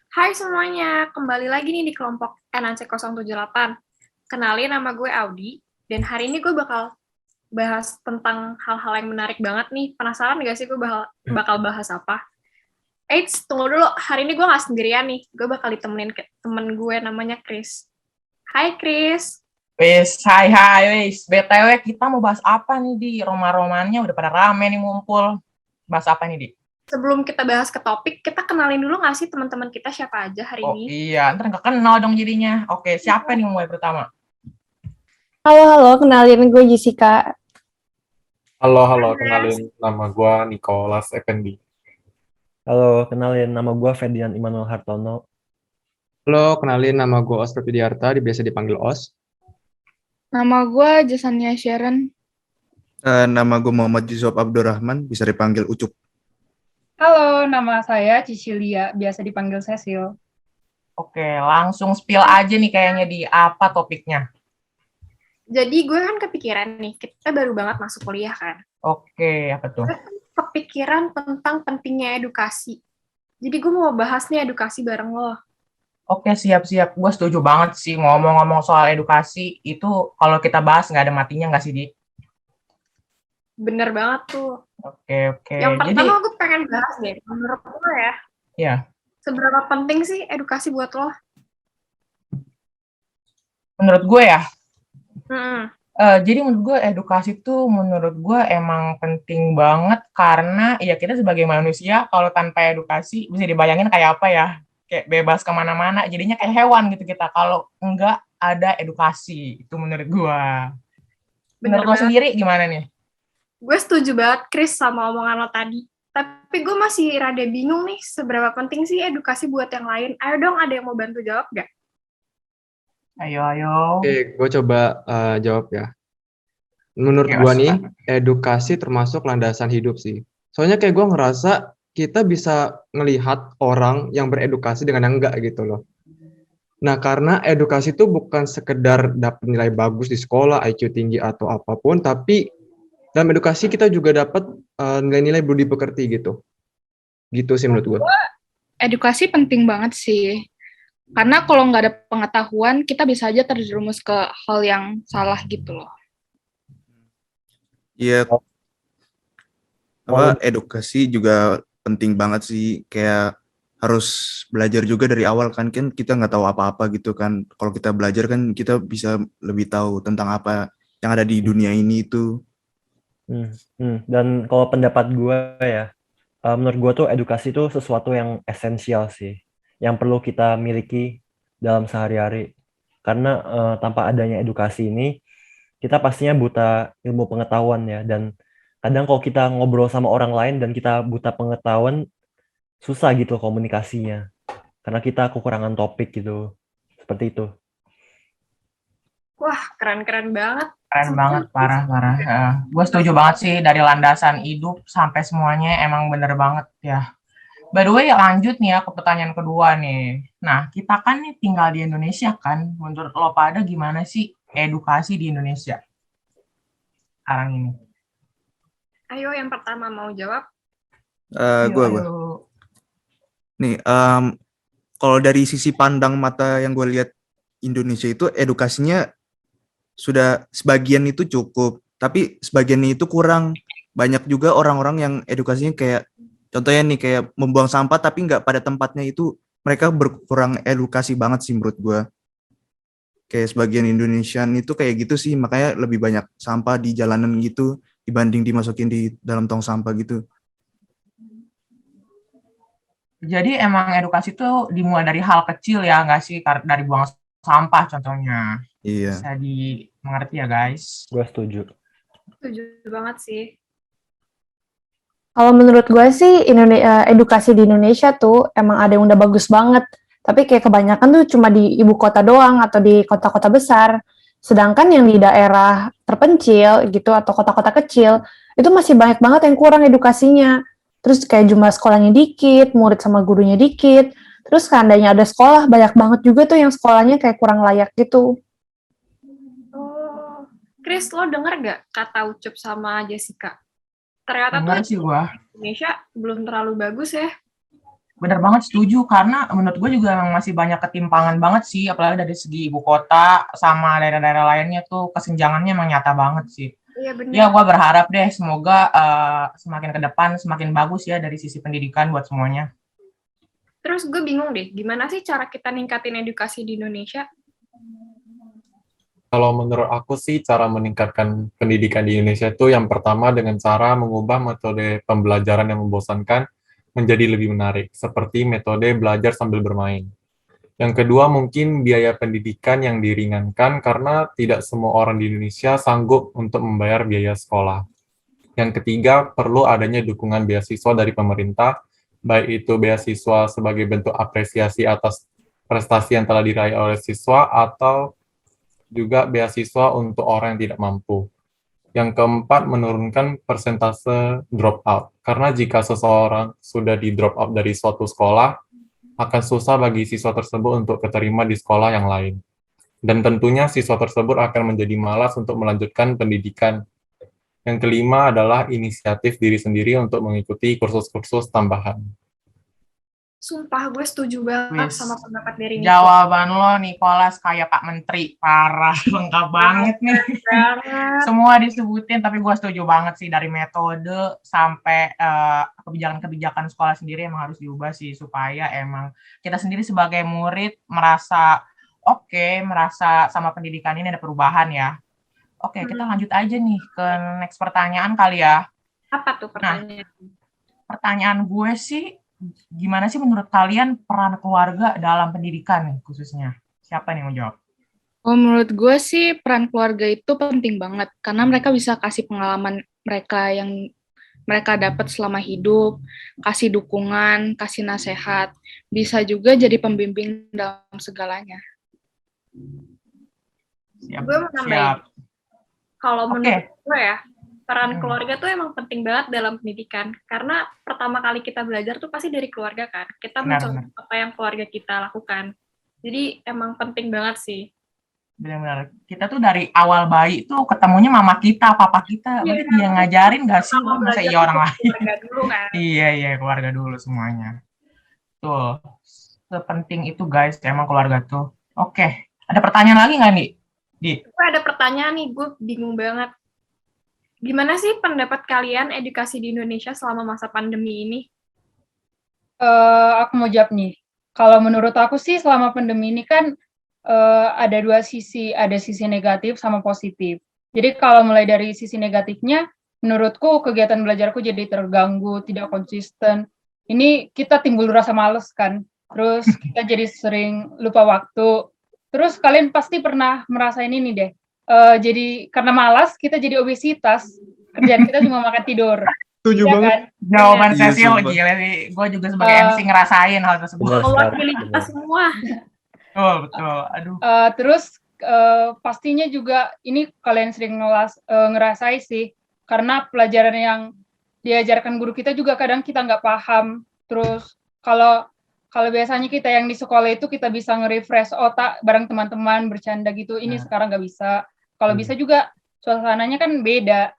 Hai semuanya, kembali lagi nih di kelompok NAC078. Kenalin, nama gue Audi, dan hari ini gue bakal bahas tentang hal-hal yang menarik banget nih. Penasaran gak sih gue bakal bahas apa? Eits, tunggu dulu, hari ini gue gak sendirian nih. Gue bakal ditemenin ke temen gue namanya Chris. Hai Chris. Hai, wis. BTW kita mau bahas apa nih di Roma-romannya udah pada rame nih ngumpul. Bahas apa nih, Di? Sebelum kita bahas ke topik, kita kenalin dulu gak sih teman-teman kita siapa aja hari Oh ini? iya, ntar nggak kenal dong jadinya. Oke, siapa nih yang mulai pertama? Halo, halo, kenalin gue Jessica. Halo, kenalin nama gue Nicholas Effendi. Halo, kenalin nama gue Fedian Immanuel Hartono. Halo, kenalin nama gue Oscar Pidiarta, biasa dipanggil Os. Nama gue Jasania Sharon. Nama gue Muhammad Yusuf Abdurrahman, bisa dipanggil Ucup. Halo, nama saya Cicilia, biasa dipanggil Cecil. Oke, langsung spill aja nih kayaknya di apa topiknya. Jadi gue kan kepikiran nih, kita baru banget masuk kuliah kan. Oke, apa tuh? Kepikiran tentang pentingnya edukasi. Jadi gue mau bahas nih edukasi bareng lo. Oke, siap-siap. Gue setuju banget sih ngomong-ngomong soal edukasi. Itu kalau kita bahas nggak ada matinya nggak sih, Di? Bener banget tuh. Oke. Yang Jadi, pertama gue pengen bahas deh, menurut lo ya, ya, seberapa penting sih edukasi buat lo? menurut gue ya, Hmm. jadi menurut gue edukasi tuh menurut gue emang penting banget karena ya kita sebagai manusia kalau tanpa edukasi bisa dibayangin kayak apa ya, kayak bebas kemana-mana jadinya kayak hewan gitu kita kalau enggak ada edukasi itu menurut gue. Bener Menurut lo banget. sendiri gimana nih? Gue setuju banget, Chris, sama omongan lo tadi. Tapi gue masih rada bingung nih, seberapa penting sih edukasi buat yang lain? Ayo dong, ada yang mau bantu jawab gak? Ayo. Oke, gue coba jawab ya. Menurut Oke, gue nih, Oscar. edukasi termasuk landasan hidup sih. Soalnya kayak gue ngerasa kita bisa ngelihat orang yang beredukasi dengan yang enggak gitu loh. Nah, karena edukasi itu bukan sekedar dapat nilai bagus di sekolah, IQ tinggi atau apapun, tapi dalam edukasi kita juga dapat nilai-nilai budi pekerti gitu. Gitu sih menurut gue. Edukasi penting banget sih. Karena kalau nggak ada pengetahuan, kita bisa aja terjerumus ke hal yang salah gitu loh. Iya, edukasi juga penting banget sih. Kayak harus belajar juga dari awal kan kita nggak tahu apa-apa gitu kan. Kalau kita belajar kan kita bisa lebih tahu tentang apa yang ada di dunia ini itu. Dan kalau pendapat gue ya, menurut gue tuh edukasi tuh sesuatu yang esensial sih, yang perlu kita miliki dalam sehari-hari. Karena tanpa adanya edukasi ini, kita pastinya buta ilmu pengetahuan ya. Dan kadang kalau kita ngobrol sama orang lain dan kita buta pengetahuan, susah gitu komunikasinya. Karena kita kekurangan topik gitu, seperti itu. Wah, keren-keren banget. Keren banget, parah. Gue setuju banget sih dari landasan hidup sampai semuanya emang bener banget ya. By the way, lanjut nih ya ke pertanyaan kedua nih. Nah, kita kan nih tinggal di Indonesia kan. Menurut lo pada gimana sih edukasi di Indonesia sekarang ini? Ayo, yang pertama mau jawab. Gue nih, kalau dari sisi pandang mata yang gue lihat Indonesia itu edukasinya sudah sebagian itu cukup, tapi sebagian itu kurang. Banyak juga orang-orang yang edukasinya kayak contohnya nih kayak membuang sampah tapi nggak pada tempatnya, itu mereka berkurang edukasi banget sih menurut gue. Kayak sebagian Indonesian itu kayak gitu sih, makanya lebih banyak sampah di jalanan gitu dibanding dimasukin di dalam tong sampah gitu. Jadi emang edukasi itu dimulai dari hal kecil ya, nggak sih? Dari buang sampah contohnya. Iya. Bisa dimengerti ya guys. Gue setuju. Setuju banget sih. Kalau menurut gue sih edukasi di Indonesia tuh emang ada yang udah bagus banget. Tapi kayak kebanyakan tuh cuma di ibu kota doang atau di kota-kota besar. Sedangkan yang di daerah terpencil gitu atau kota-kota kecil, itu masih banyak banget yang kurang edukasinya. Terus kayak jumlah sekolahnya dikit, murid sama gurunya dikit. Terus seandainya ada sekolah, banyak banget juga tuh yang sekolahnya kayak kurang layak gitu. Oh, Chris, lo denger gak kata Ucup sama Jessica? Ternyata Bener tuh sih gua. Indonesia belum terlalu bagus ya. Bener banget setuju, karena menurut gue juga memang masih banyak ketimpangan banget sih, apalagi dari segi ibu kota sama daerah-daerah lainnya tuh kesenjangannya emang nyata banget sih. Iya Ya, benar. gue berharap deh semoga semakin ke depan semakin bagus ya dari sisi pendidikan buat semuanya. Terus gue bingung deh, gimana sih cara kita ningkatin edukasi di Indonesia? Kalau menurut aku sih cara meningkatkan pendidikan di Indonesia itu yang pertama dengan cara mengubah metode pembelajaran yang membosankan menjadi lebih menarik, seperti metode belajar sambil bermain. Yang kedua mungkin biaya pendidikan yang diringankan karena tidak semua orang di Indonesia sanggup untuk membayar biaya sekolah. Yang ketiga perlu adanya dukungan beasiswa dari pemerintah, baik itu beasiswa sebagai bentuk apresiasi atas prestasi yang telah diraih oleh siswa atau juga beasiswa untuk orang yang tidak mampu. Yang keempat, menurunkan persentase drop out. Karena jika seseorang sudah di drop out dari suatu sekolah, akan susah bagi siswa tersebut untuk keterima di sekolah yang lain. Dan tentunya siswa tersebut akan menjadi malas untuk melanjutkan pendidikan. Yang kelima adalah inisiatif diri sendiri untuk mengikuti kursus-kursus tambahan. Sumpah, gue setuju banget Wis, sama pendapat dari Niko. jawaban lo Nicholas kayak Pak Menteri, parah, lengkap banget nih. Banget. Semua disebutin, tapi gue setuju banget sih dari metode sampai kebijakan-kebijakan sekolah sendiri emang harus diubah sih supaya emang kita sendiri sebagai murid merasa merasa sama pendidikan ini ada perubahan ya. Oke, kita lanjut aja nih ke next pertanyaan kali ya. Apa tuh pertanyaan? Pertanyaan gue sih, gimana sih menurut kalian peran keluarga dalam pendidikan nih khususnya? Siapa nih yang mau jawab? Oh, menurut gue sih peran keluarga itu penting banget karena mereka bisa kasih pengalaman mereka yang mereka dapat selama hidup, kasih dukungan, kasih nasihat, bisa juga jadi pembimbing dalam segalanya. Siap. Gue mau nambahin. Kalau menurut gue ya, peran keluarga tuh emang penting banget dalam pendidikan. Karena pertama kali kita belajar tuh pasti dari keluarga kan. Kita mencontoh apa yang keluarga kita lakukan. Jadi emang penting banget sih. Benar-benar. Kita tuh dari awal bayi tuh ketemunya mama kita, papa kita. Berarti dia ngajarin gak sih? Masa iya orang lain? Keluarga dulu kan. Iya, keluarga dulu semuanya. Tuh, sepenting itu guys, emang keluarga tuh. Oke, ada pertanyaan lagi nggak nih? Gue ada pertanyaan nih, gue bingung banget. Gimana sih pendapat kalian edukasi di Indonesia selama masa pandemi ini? Aku mau jawab nih. Kalau menurut aku sih selama pandemi ini kan ada dua sisi, ada sisi negatif sama positif. Jadi kalau mulai dari sisi negatifnya, menurutku kegiatan belajarku jadi terganggu, tidak konsisten. Ini kita timbul rasa males kan, terus kita jadi sering lupa waktu. Terus kalian pasti pernah merasain ini deh, jadi karena malas kita jadi obesitas, kerjaan kita cuma makan tidur. Setuju Ya banget. kan? Jawaban Iya, Cecil sumpah. gila sih. Gue juga sebagai MC ngerasain hal tersebut. Benar sekali. Mewakili kita semua. Betul. Aduh. Terus pastinya juga ini kalian sering ngerasain sih, karena pelajaran yang diajarkan guru kita juga kadang kita nggak paham. Terus kalau biasanya kita yang di sekolah itu kita bisa nge-refresh otak bareng teman-teman bercanda gitu, ini sekarang nggak bisa. Kalau bisa juga suasananya kan beda.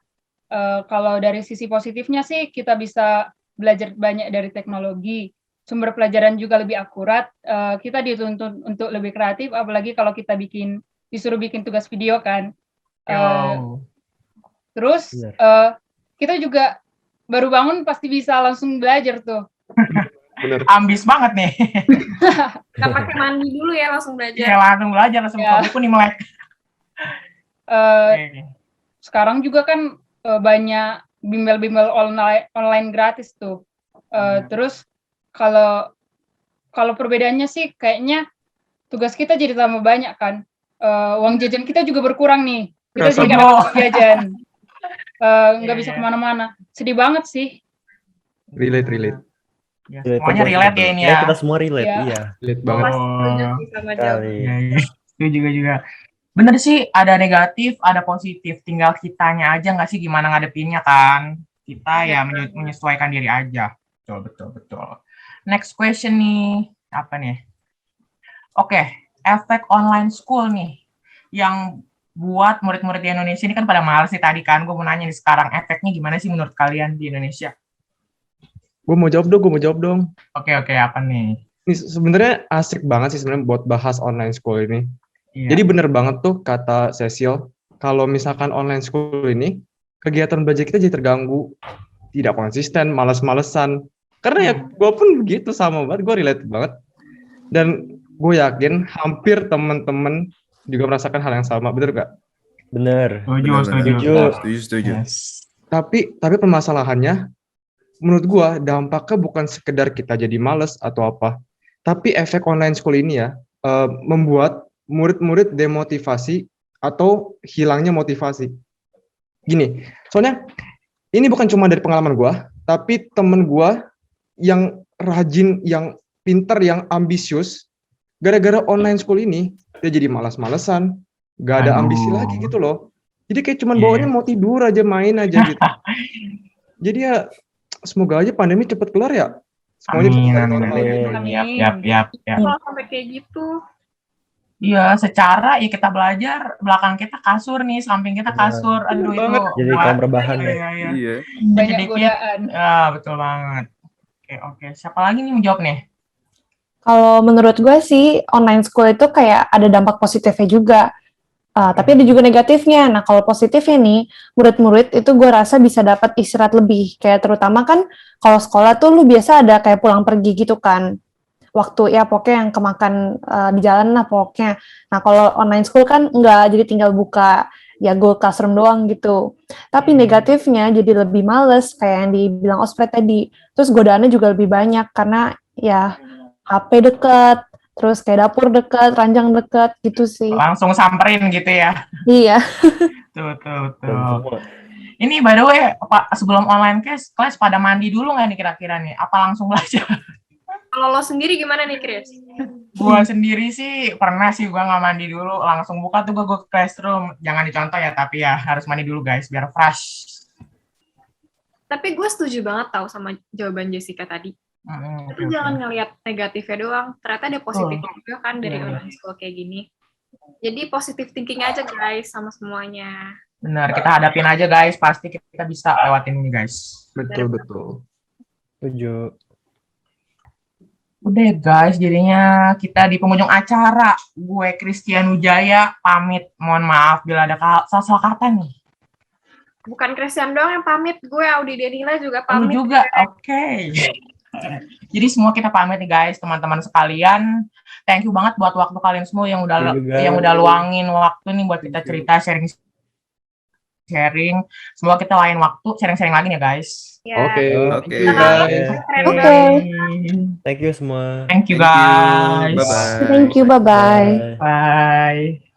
Kalau dari sisi positifnya sih kita bisa belajar banyak dari teknologi. Sumber pelajaran juga lebih akurat, kita dituntut untuk lebih kreatif, apalagi kalau kita disuruh bikin tugas video kan. Terus kita juga baru bangun pasti bisa langsung belajar tuh. Bener. Ambis banget nih. Nggak pakai mandi dulu ya, langsung belajar. Iya, langsung belajar, langsung buka buku nih melek. Sekarang juga kan banyak bimbel-bimbel online gratis tuh. Terus kalau perbedaannya sih kayaknya tugas kita jadi tambah banyak kan. Uang jajan kita juga berkurang nih. Kita jadi nggak dapat jajan. Nggak bisa kemana-mana. Sedih banget sih. Relate. Ya, semuanya relate ya ini ya. Kita semua relate, iya. Relate banget. Setuju juga. Bener sih, ada negatif, ada positif. Tinggal kitanya aja nggak sih gimana ngadepinnya kan. Kita ya menyesuaikan diri aja. Betul. Next question nih. Apa nih? Oke, efek online school nih. Yang buat murid-murid di Indonesia ini kan pada males nih tadi kan. Gue mau nanya nih sekarang, efeknya gimana sih menurut kalian di Indonesia? Gue mau jawab dong. Oke, apa nih? Ini sebenarnya asik banget sih sebenarnya buat bahas online school ini. Iya. Jadi bener banget tuh kata Cecil, kalau misalkan online school ini, kegiatan belajar kita jadi terganggu, tidak konsisten, males-malesan. Karena ya gue pun begitu, sama banget, gue relate banget. Dan gue yakin hampir teman-teman juga merasakan hal yang sama, bener gak? Bener. Setuju. Yes. Tapi permasalahannya, menurut gue dampaknya bukan sekedar kita jadi males atau apa, tapi efek online school ini ya, membuat murid-murid demotivasi atau hilangnya motivasi. Gini, soalnya ini bukan cuma dari pengalaman gue, tapi temen gue yang rajin, yang pinter, yang ambisius, gara-gara online school ini, dia jadi malas-malesan, gak ada ambisi lagi gitu loh. Jadi kayak cuman bawaannya mau tidur aja, main aja gitu. Jadi ya, semoga aja pandemi cepet kelar ya. Semuanya bisa kembali normal gitu. Yap. Kalau sampai kayak gitu. Iya, secara ya kita belajar, belakang kita kasur nih, samping kita kasur. Aduh, itu. Jadi kaum rebahan ya. Iya. Banyak Dikit-dikit. godaan. Betul banget. Oke. Siapa lagi nih menjawab nih? Kalau menurut gue sih, online school itu kayak ada dampak positifnya juga. Tapi ada juga negatifnya. Nah, kalau positifnya nih, murid-murid itu gue rasa bisa dapat istirahat lebih. Kayak terutama kan, kalau sekolah tuh lu biasa ada kayak pulang pergi gitu kan. Waktu ya pokoknya yang kemakan di jalan lah pokoknya. Nah, kalau online school kan enggak, jadi tinggal buka ya Google Classroom doang gitu. Tapi negatifnya jadi lebih males, kayak yang dibilang Ospret tadi. Terus godaannya juga lebih banyak, karena ya HP deket, terus kayak dapur deket, ranjang deket, gitu sih. Langsung samperin gitu ya. Iya. Betul. Ini by the way, Pak, sebelum online kelas pada mandi dulu nggak nih kira-kira nih? Apa langsung belajar? Kalau lo sendiri gimana nih, Chris? Gua sendiri sih pernah sih gua nggak mandi dulu, langsung buka tuh Google Classroom. Jangan dicontoh ya, tapi ya harus mandi dulu guys, biar fresh. Tapi gue setuju banget tau sama jawaban Jessica tadi. Tapi jangan ngelihat negatifnya doang. Ternyata ada positifnya juga kan dari online school kayak gini. Jadi positive thinking aja guys sama semuanya. Benar, kita hadapin aja guys, pasti kita bisa lewatin ini guys. Betul. Setuju. Udah guys, jadinya kita di penghujung acara. Gue Christian Wijaya pamit. Mohon maaf bila ada salah kata nih. Bukan Christian doang yang pamit, gue Audi Denila juga pamit. Lu juga, oke. Jadi semua kita pamit nih guys, teman-teman sekalian. Thank you banget buat waktu kalian semua yang udah luangin waktu nih buat kita cerita, sharing. Semoga kita lain waktu sharing-sharing lagi ya guys. Oke. Thank you semua. Thank you guys. Bye-bye. Thank you, bye-bye. Bye.